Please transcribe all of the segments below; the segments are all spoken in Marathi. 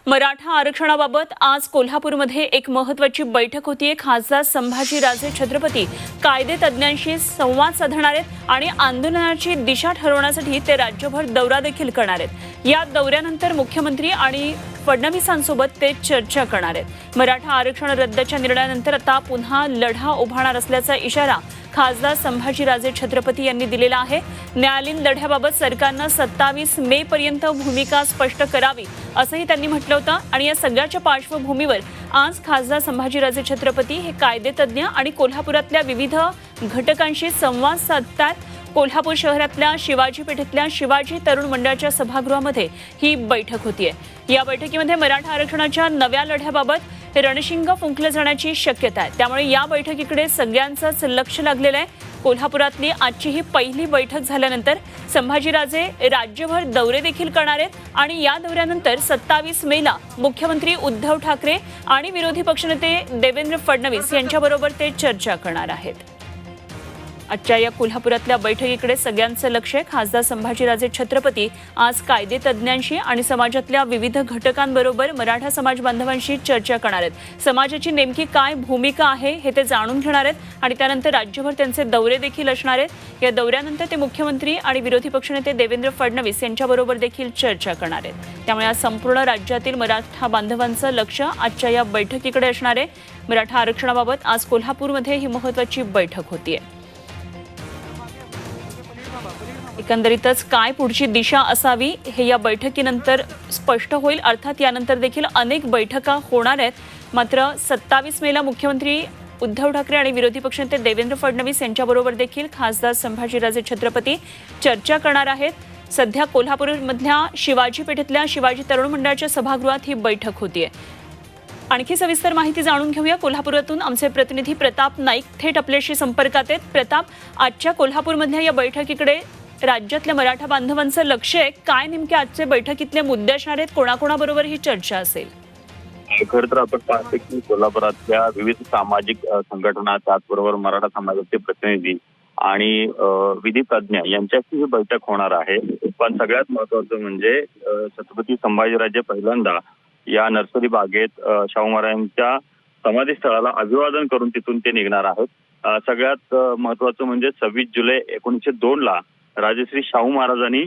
मराठा आरक्षणाबाबत आज कोल्हापूरमध्ये एक महत्त्वाची बैठक होतीये। खासदार संभाजीराजे छत्रपती कायदे तज्ञांशी संवाद साधणार आहेत आणि आंदोलनाची दिशा ठरवण्यासाठी ते राज्यभर दौरा देखील करणार आहेत। या दौऱ्यानंतर मुख्यमंत्री आणि फडणवीसांसोबत ते चर्चा करणार आहेत। मराठा आरक्षण रद्दच्या निर्णयानंतर आता पुन्हा लढा उभारणार असल्याचा इशारा खासदार संभाजीराजे छत्रपती यांनी दिलेला आहे। न्यायालयीन लढ्याबाबत सरकारने 27 मे पर्यंत भूमिका स्पष्ट करावी असंही त्यांनी म्हटलं होतं। आणि या सगळ्याच्या पार्श्वभूमीवर आज खासदार संभाजीराजे छत्रपती हे कायदेतज्ञ आणि कोल्हापुरातल्या विविध घटकांशी संवाद साधतात। कोल्हापूर शहरातल्या शिवाजी पेठेतल्या शिवाजी तरुण मंडळाच्या सभागृहामध्ये ही बैठक होतीये। या बैठकीमध्ये मराठा आरक्षणाच्या नव्या लढ्याबाबत रणशिंग फुंकलं जाण्याची शक्यता आहे। त्यामुळे या बैठकीकडे सगळ्यांचंच लक्ष लागलेलं आहे। कोल्हापुरातली आजची ही पहिली बैठक झाल्यानंतर संभाजीराजे राज्यभर दौरे देखील करणार आहेत आणि या दौऱ्यानंतर 27 मेला मुख्यमंत्री उद्धव ठाकरे आणि विरोधी पक्षनेते देवेंद्र फडणवीस यांच्याबरोबर ते चर्चा करणार आहेत। आजच्या या कोल्हापुरातल्या बैठकीकडे सगळ्यांचं लक्ष आहे। खासदार संभाजीराजे छत्रपती आज कायदेतज्ञांशी आणि समाजातल्या विविध घटकांबरोबर मराठा समाज बांधवांशी चर्चा करणार आहेत। समाजाची नेमकी काय भूमिका आहे हे ते जाणून घेणार आहेत आणि त्यानंतर राज्यभर त्यांचे दौरे देखील असणार आहेत। या दौऱ्यानंतर ते मुख्यमंत्री आणि विरोधी पक्षनेते देवेंद्र फडणवीस यांच्याबरोबर देखील चर्चा करणार आहेत। त्यामुळे आज संपूर्ण राज्यातील मराठा बांधवांचं लक्ष आजच्या या बैठकीकडे असणार आहे। मराठा आरक्षणाबाबत आज कोल्हापूरमध्ये ही महत्त्वाची बैठक होतीये। एकंदरीतच काय पुढची दिशा असावी हे या बैठकीनंतर स्पष्ट होईल। अर्थात यानंतर देखील अनेक बैठका होणार आहेत। मात्र 27 मेला मुख्यमंत्री उद्धव ठाकरे आणि विरोधी पक्षनेते देवेंद्र फडणवीस यांच्याबरोबर देखील खासदार संभाजीराजे छत्रपती चर्चा करणार आहेत। सध्या कोल्हापूरमधल्या शिवाजी पेठेतल्या शिवाजी तरुण मंडळाच्या सभागृहात ही बैठक होतीये। आणखी सविस्तर माहिती जाणून घेऊया। कोल्हापुरातून आमचे प्रतिनिधी प्रताप नाईक थेट आपल्याशी संपर्कात आहेत। प्रताप, आजच्या कोल्हापूरमधल्या या बैठकीकडे राज्यातल्या मराठा बांधवांचं लक्ष आहे। काय नेमके आजचे बैठकीतले मुद्दे असणार आहेत? कोणाकोणाबरोबर ही चर्चा असेल? खरं तर आपण पाहतो की कोल्हापुरातल्या विविध सामाजिक संघटना, त्याचबरोबर मराठा समाजाचे प्रतिनिधी आणि विधी तज्ञ यांच्याशी ही बैठक होणार आहे। पण सगळ्यात महत्त्वाचं म्हणजे छत्रपती संभाजीराजे पहिल्यांदा या नर्सरी बागेत शाहू महाराजांच्या समाधी स्थळाला अभिवादन करून तिथून ते निघणार आहेत। सगळ्यात महत्त्वाचं म्हणजे 26 जुलै 1902 ला राजश्री शाहू महाराजांनी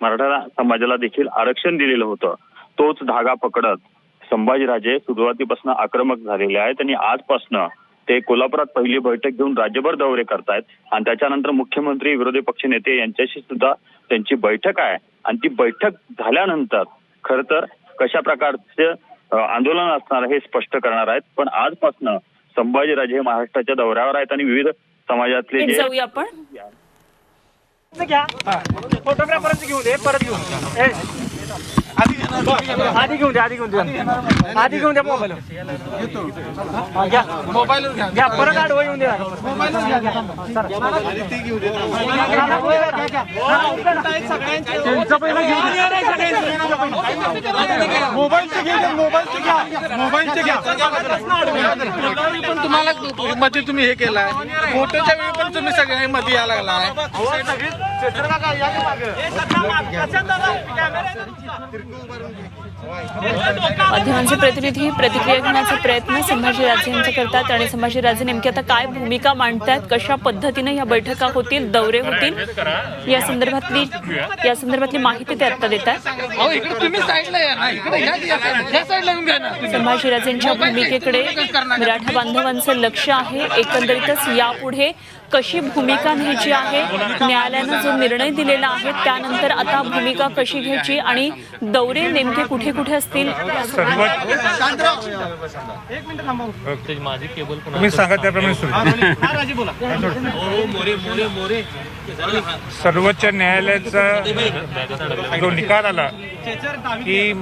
मराठा समाजाला देखील आरक्षण दिलेलं होतं। तोच धागा पकडत संभाजीराजे सुरुवातीपासून आक्रमक झालेले आहेत आणि आजपासून ते कोल्हापुरात पहिली बैठक घेऊन राज्यभर दौरे करतायत आणि त्याच्यानंतर मुख्यमंत्री विरोधी पक्षनेते यांच्याशी सुद्धा त्यांची बैठक आहे आणि ती बैठक झाल्यानंतर खरं तर कशा प्रकारचे आंदोलन असणार हे स्पष्ट करणार आहेत। पण आजपासून संभाजीराजे हे महाराष्ट्राच्या दौऱ्यावर आहेत आणि विविध समाजातले जे जाऊया आपण फोटोग्राफरच घेऊन दे, परत घेऊन आधी घेऊन द्या मोबाईल घ्या, परत आडवं येऊन द्या। पण तुम्हाला मध्ये तुम्ही हे केलाय, फोटोच्या वेळी पण तुम्ही सगळ्या मध्ये यायला लागलाय। माध्यमांचे प्रतिनिधी प्रतिक्रिया घेण्याचा प्रयत्न संभाजीराजे यांचे करतात आणि संभाजीराजे नेमकी आता काय भूमिका मांडतात, कशा पद्धतीने या बैठका होतील, दौरे होतील, या संदर्भातली माहिती ते आता देतात। संभाजीराजेंच्या भूमिकेकडे मराठा बांधवांचं लक्ष आहे। एकंदरीतच यापुढे कशी भूमिका घ्यायची आहे, न्यायालयानं जो निर्णय दिलेला आहे त्यानंतर आता भूमिका कशी घ्यायची आणि दौरे नेमके कुठे कुठे असतील तुम्ही सांगा त्याप्रमाणे सर्वोच्च न्यायालयाचा जो निकाल आला की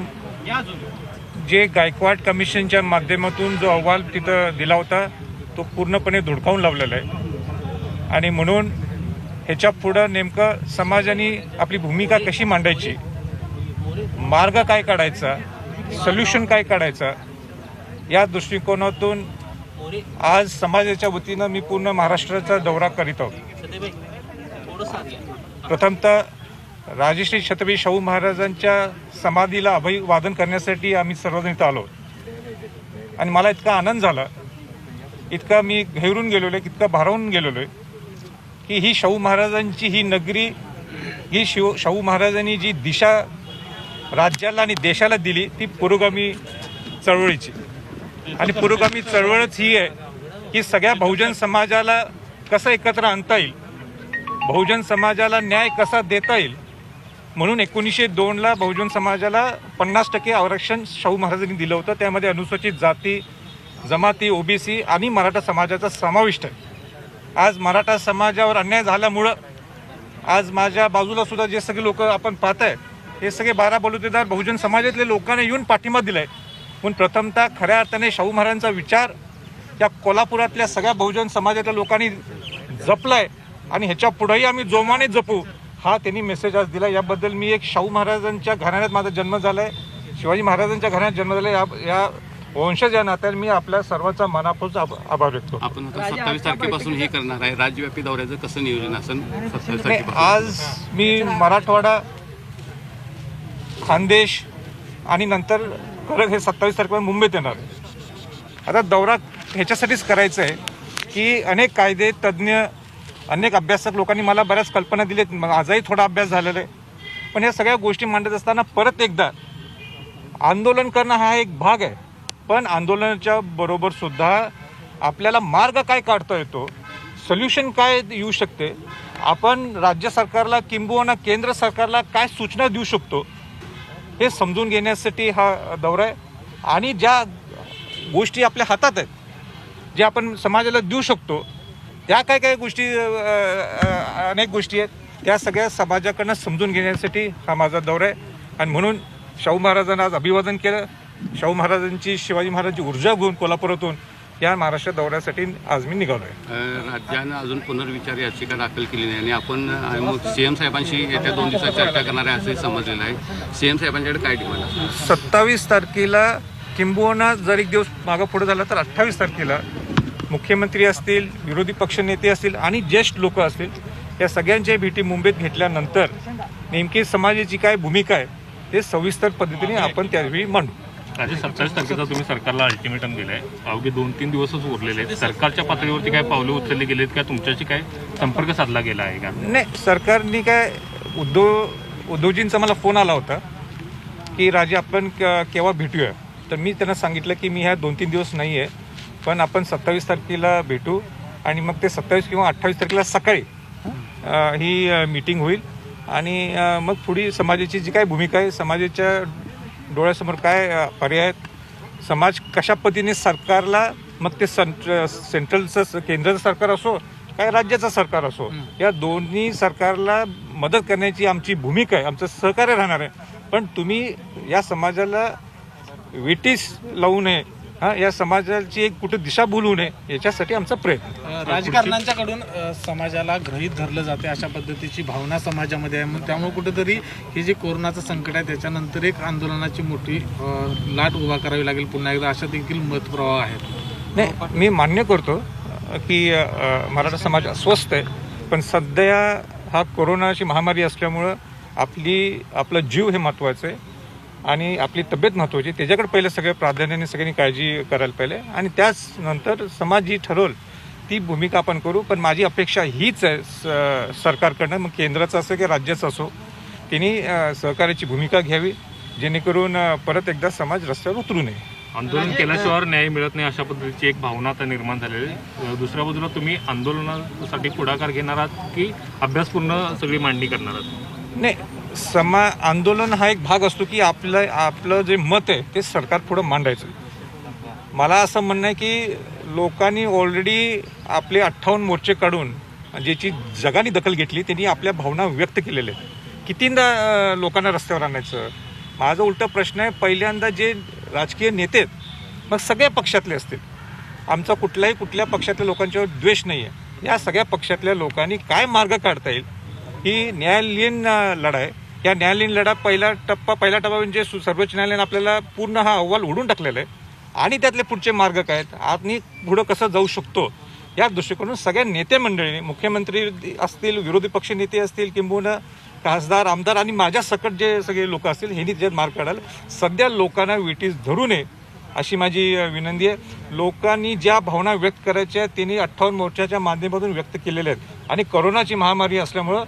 जे गायकवाड कमिशनच्या माध्यमातून जो अहवाल तिथं दिला होता तो पूर्णपणे धुडकावून लावलेला आहे आणि म्हणून ह्याच्या पुढं नेमकं समाजाने आपली भूमिका कशी मांडायची, मार्ग काय काढायचा, सोल्युशन काय काढायचा, या दृष्टिकोनातून आज समाजाच्या वतीनं मी पूर्ण महाराष्ट्राचा दौरा करीत आहोत। प्रथमतः राजश्री छत्रपती शाहू महाराजांच्या समाधीला अभिवादन करण्यासाठी आम्ही सर्वजण इथं आलो आणि मला इतका आनंद झाला, इतका मी घेरून गेलेलो आहे, इतका भारावून गेलेलो आहे की ही शाहू महाराजांची ही नगरी, ही शाहू महाराजांनी जी दिशा राज्याला आणि देशाला दिली ती पुरोगामी चळवळीची. आणि पुरोगामी चळवळच ही आहे की सगळ्या बहुजन समाजाला कसं एकत्र आणता येईल, बहुजन समाजाला न्याय कसा देता येईल. म्हणून 1902ला बहुजन समाजाला 50% आरक्षण शाहू महाराजांनी दिलं होतं. त्यामध्ये अनुसूचित जाती, जमाती, ओबीसी आणि मराठा समाजाचा समाविष्ट आहे. आज मराठा समाजावर अन्याय झाल्यामुळं आज माझ्या बाजूला सुद्धा जे सगळे लोक आपण पाहताय हे सगळे 12 बलुतेदार बहुजन समाजातले लोकांना येऊन पाठिंबा दिलाय. पण प्रथमतः खऱ्या अर्थाने शाहू महाराजांचा विचार या कोल्हापुरातल्या सगळ्या बहुजन समाजातल्या लोकांनी जपलाय आणि ह्याच्या पुढेही आम्ही जोमाने जपू हा त्यांनी मेसेज आज दिला. याबद्दल मी एक शाहू महाराजांच्या घराण्यात माझा जन्म झालाय, शिवाजी महाराजांच्या घराण्यात जन्म झालाय, या वंशज या नात्याने मी आपल्या सर्वांचा मनापासून आभार व्यक्त करतो. आपण आता 27 तारखेपासून हे करणार आहे, राज्यव्यापी दौऱ्याचं कसं नियोजन असेल 27 तारखेपासून? आज मी मराठवाडा, खानदेश आणि नंतर खरं हे 27 तारखेला मुंबईत येणार. आता दौरा ह्याच्यासाठीच करायचं आहे की अनेक कायदे तज्ज्ञ, अनेक अभ्यासक लोकांनी मला बऱ्याच कल्पना दिल्यात, माझाही थोडा अभ्यास झालेला आहे. पण ह्या सगळ्या गोष्टी मांडत असताना परत एकदा आंदोलन करणं हा एक भाग आहे, पण आंदोलनाच्या बरोबर सुद्धा आपल्याला मार्ग काय काढता येतो, सोल्युशन काय येऊ शकते, आपण राज्य सरकारला किंबहुना केंद्र सरकारला काय सूचना देऊ शकतो हे समजून घेण्यासाठी हा दौरा आहे. आणि ज्या गोष्टी आपल्या हातात आहेत, जे आपण समाजाला देऊ शकतो, त्या काय काय गोष्टी, अनेक गोष्टी आहेत, त्या सगळ्या समाजाकडनं समजून घेण्यासाठी हा माझा दौरा आहे. आणि म्हणून शाहू महाराजांना आज अभिवादन केलं. शाहू महाराजांची, शिवाजी महाराजांची ऊर्जा घेऊन कोल्हापुरातून या महाराष्ट्र दौऱ्यासाठी आज मी निघालो आहे. राज्यानं अजून पुनर्विचार याचिका दाखल केली नाही आणि आपण मग सीएम साहेबांशी येत्या 2 दिवसात चर्चा करणार आहे असंही समजलेलं आहे. सीएम साहेबांच्याकडे काय डिमांड असेल? 27 तारखेला किंबहुना जर एक दिवस मागं पुढे झाला तर 28 तारखेला मुख्यमंत्री असतील, विरोधी पक्षनेते असतील आणि ज्येष्ठ लोक असतील, या सगळ्यांच्या भेटी मुंबईत घेतल्यानंतर नेमकी समाजाची काय भूमिका आहे ते सविस्तर पद्धतीने आपण त्यावेळी मांडू. राजे, 27 तारखेचा तुम्ही सरकारला अल्टिमेटम दिलाय, अवघे 2-3 दिवसच उरलेले आहेत. सरकारच्या पातळीवरती काय पावले उचलले गेलेत का, तुमच्याशी काय संपर्क साधला गेला आहे का? नाही, सरकारने काय, उद्धवजींचा मला फोन आला होता की राजे आपण केव्हा भेटूया. तर मी त्यांना सांगितलं की मी ह्या 2-3 दिवस नाही आहे, पण आपण 27 तारखेला भेटू आणि मग ते 27 किंवा 28 तारखेला सकाळी ही मीटिंग होईल आणि मग पुढे समाजाची जी काय भूमिका आहे, समाजाच्या डोळ्यासमोर काय पर्याय आहेत, समाज कशा पद्धतीने सरकारला, मग ते सेंट्रलचं केंद्राचं सरकार असो काय राज्याचं सरकार असो, या दोन्ही सरकारला मदत करण्याची आमची भूमिका आहे, आमचं सहकार्य राहणार आहे. पण तुम्ही या समाजाला वेटीस लावू नये, या समाजाची एक कुठे दिशाभूल होऊ नये, याच्यासाठी आमचा प्रयत्न. राजकारण्यांच्याकडून समाजाला गृहीत धरलं जाते अशा पद्धतीची भावना समाजामध्ये आहे. मग त्यामुळे कुठेतरी हे जे कोरोनाचं संकट आहे त्याच्यानंतर एक आंदोलनाची मोठी लाट उभा करावी लागेल पुन्हा एकदा, अशा देखील मतप्रवाह आहेत. नाही, मी मान्य करतो की मराठा समाज अस्वस्थ आहे, पण सध्या हा कोरोनाची महामारी असल्यामुळं आपला जीव हे महत्त्वाचं आहे आणि आपली तब्येत महत्त्वाची, त्याच्याकडे पहिलं सगळ्या प्राधान्याने सगळ्यांनी काळजी करायला पाहिजे आणि त्याच नंतर समाज जी ठरवल ती भूमिका आपण करू. पण माझी अपेक्षा हीच आहे सरकारकडनं, मग केंद्राचं असो की राज्याचं असो, त्यांनी सहकार्याची भूमिका घ्यावी जेणेकरून परत एकदा समाज रस्त्यावर उतरू नये. आंदोलन केल्याशिवाय न्याय मिळत नाही अशा पद्धतीची एक भावना आता निर्माण झालेली आहे. दुसऱ्या बाजूला तुम्ही आंदोलनासाठी पुढाकार घेणार आहात की अभ्यासपूर्ण सगळी मांडणी करणार आहात? नाही, आंदोलन हा एक भाग असतो की आपलं जे मत आहे ते सरकार पुढं मांडायचं. मला असं म्हणणं आहे की लोकांनी ऑलरेडी आपले 58 मोर्चे काढून ज्याची जगाने दखल घेतली त्यांनी आपल्या भावना व्यक्त केलेल्या आहेत. कितींदा लोकांना रस्त्यावर आणायचं? माझा उलटा प्रश्न आहे, पहिल्यांदा जे राजकीय नेते आहेत, मग सगळ्या पक्षातले असतील, आमचा कुठल्या पक्षातल्या लोकांच्यावर द्वेष नाही आहे, या सगळ्या पक्षातल्या लोकांनी काय मार्ग काढता येईल ही न्यायालयीन लढा आहे. या न्यायालयीन लढा पहिला टप्पा म्हणजे सर्वोच्च न्यायालयाने आपल्याला पूर्ण हा अहवाल ओढून टाकलेला आहे आणि त्यातले पुढचे मार्ग काय आहेत, आपण पुढं कसं जाऊ शकतो, या दृष्टिकोनातून सगळ्या नेते मंडळींनी, मुख्यमंत्री असतील, विरोधी पक्ष नेते असतील, किंबहुना खासदार आमदार आणि माझ्या सकट जे सगळे लोक असतील ह्यांनी त्याच्यात मार्ग काढायला सध्या लोकांना विटीस धरू नये अशी माझी विनंती आहे. लोकांनी ज्या भावना व्यक्त करायच्या त्यांनी 58 मोर्चाच्या माध्यमातून व्यक्त केलेल्या आहेत आणि कोरोनाची महामारी असल्यामुळं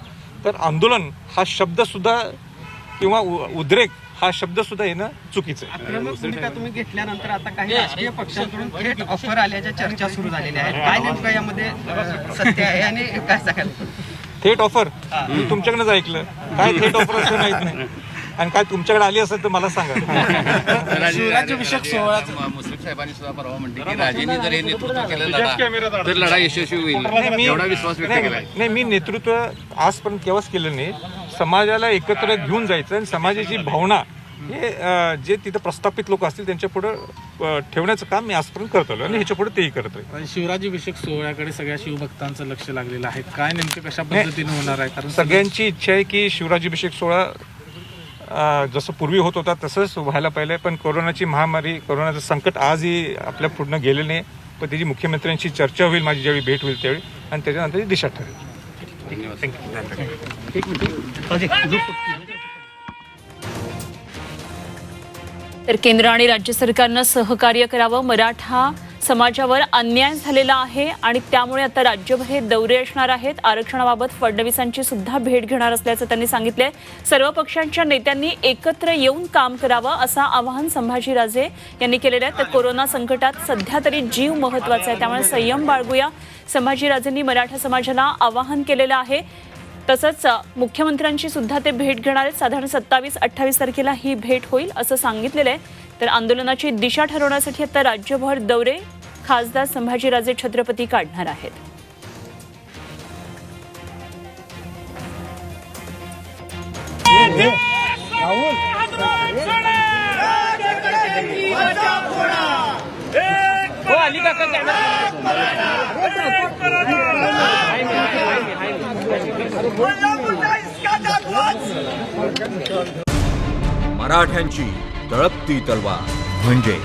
तर आंदोलन हा शब्दसुद्धा किंवा उद्रेक हा शब्दसुद्धा येणं चुकीचं आहे. आक्रमक भूमिका तुम्ही घेतल्यानंतर आता काही राजकीय पक्षांकडून थेट ऑफर आल्याच्या चर्चा सुरू झालेल्या आहेत. काय नेमकं यामध्ये सत्य आहे आणि काय सांगाल? थेट ऑफर मी तुमच्याकडनंच ऐकलं. काय थेट ऑफर असं माहित नाही आणि काय तुमच्याकडे आली असेल तर मला सांगा. शिवराज्याभिषेक सोहळा मुश्रीफ साहेबांनी सुद्धा परवा म्हणते की राजेंनी जर हे नेतृत्व केलं लढा तर लढा यशस्वी होईल एवढा विश्वास व्यक्त केला. नाही मी नेतृत्व आजपर्यंत केव्हाच केलं नाही. समाजाला एकत्र घेऊन जायचं आणि समाजाची भावना हे जे तिथं प्रस्थापित लोक असतील त्यांच्या पुढे ठेवण्याचं काम मी आजपर्यंत करत आलो आणि ह्याच्या पुढे तेही करत आहे. शिवराज्याभिषेक सोहळ्याकडे सगळ्या शिवभक्तांचं लक्ष लागलेलं आहे. काय नेमकं कशा पद्धतीने होणार आहे? कारण सगळ्यांची इच्छा आहे की शिवराज्याभिषेक सोहळा जसं पूर्वी होत होता तसंच व्हायला पाहिजे. पण कोरोनाची महामारी कोरोनाचं संकट आजही आपल्या पूर्ण गेलेलं नाही. पण त्याची मुख्यमंत्र्यांशी चर्चा होईल माझी ज्यावेळी भेट होईल त्यावेळी आणि त्याच्यानंतर दिशा ठरेल. तर केंद्र आणि राज्य सरकारनं सहकार्य करावं. मराठा समाजावर अन्याय झालेला आहे आणि त्यामुळे आता राज्यभर हे दौरे असणार आहेत. आरक्षणाबाबत फडणवीसांची सुद्धा भेट घेणार असल्याचं त्यांनी सांगितलंय. सर्व पक्षांच्या नेत्यांनी एकत्र येऊन काम करावं असं आवाहन संभाजीराजे यांनी केलेलं आहे. तर कोरोना संकटात सध्या तरी जीव महत्वाचा आहे त्यामुळे संयम बाळगूया संभाजीराजेंनी मराठा समाजाला आवाहन केलेलं आहे. तसंच मुख्यमंत्र्यांची सुद्धा ते भेट घेणार आहेत. साधारण 27-28 तारखेला ही भेट होईल असं सांगितलेलं आहे. तर आंदोलनाची दिशा ठरवण्यासाठी आता राज्यभर दौरे खासदार संभाजीराजे छत्रपती काढणार आहेत. मराठ्यांची तळपती तलवार म्हणजे